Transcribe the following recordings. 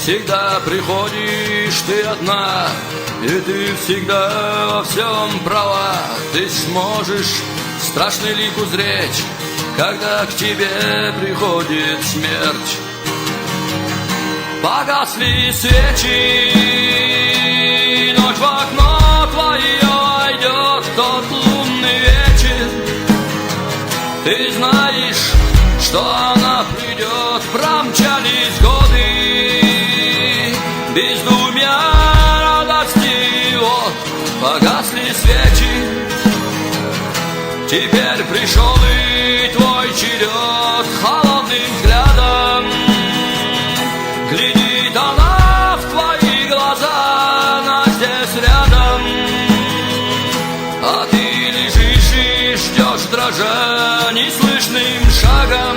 всегда приходишь ты одна, и ты всегда во всем права. Ты сможешь страшный лик узреть, когда к тебе приходит смерть. Погасли свечи, ночь в окно твое войдет тот лунный вечер. Ты знаешь, что она придет, промчались годы, бездумья, радости, вот погасли свечи. Теперь пришел и твой черед, холодным взглядом глядит она в твои глаза, она здесь рядом, а ты лежишь и ждешь, дрожа неслышным шагом.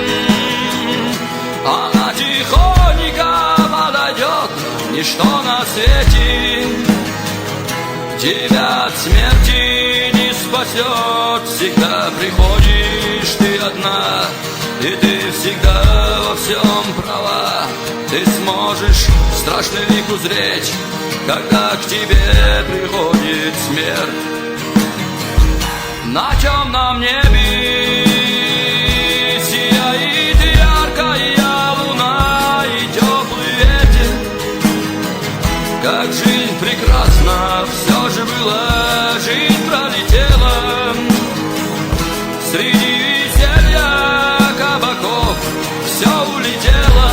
Она тихонько подойдет, ничто на свете тебя от смерти не спасет. Всегда приходишь ты одна, и ты всегда во всем права. Ты сможешь страшный лик узреть, когда к тебе приходит смерть. На темном небе сияет яркая луна и теплый ветер. Как жизнь прекрасна, все же была, жизнь пролетела. Среди веселья кабаков все улетело.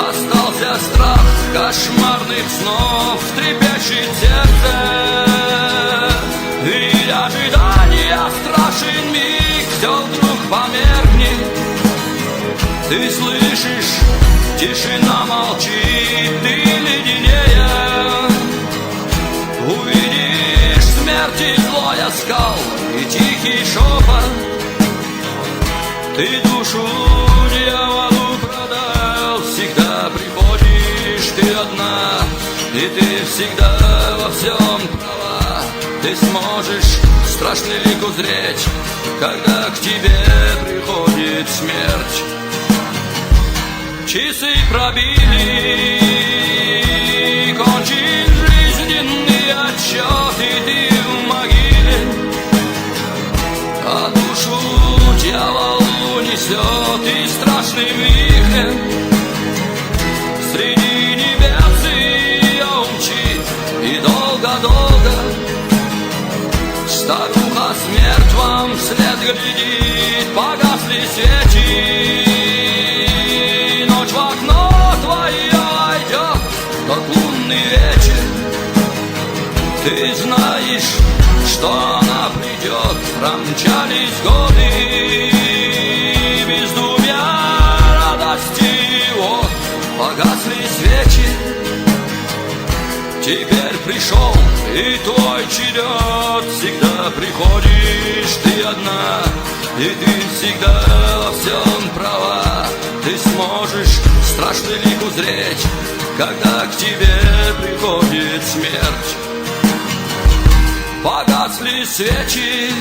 Остался страх кошмарных снов, трепещет сердце. И ожидания страшен миг, все вдруг померкнет. Ты слышишь, тишина молчит, ты леденее. Увидишь смерти злой оскал и тихий шепот. Ты душу дьяволу продал, всегда приходишь ты одна, и ты всегда во всем права. Ты сможешь страшный лик узреть, когда к тебе приходит смерть. Часы пробили, кончил жизненный отсчет, и ты в могиле, а душу дьявол унесет и страшным вихрем. Среди небес ее умчит, и долго-долго старуха смерть вам вслед глядит. Погасли свечи, ночь в окно твое войдет тот лунный вечер. Ты знаешь, что она придет, промчались годы, бездумья, радости, вот погасли свечи. Теперь пришел и твой черед, всегда приходишь ты одна, и ты всегда во всем права. Ты сможешь страшный лик узреть, когда к тебе приходит смерть. Погасли свечи,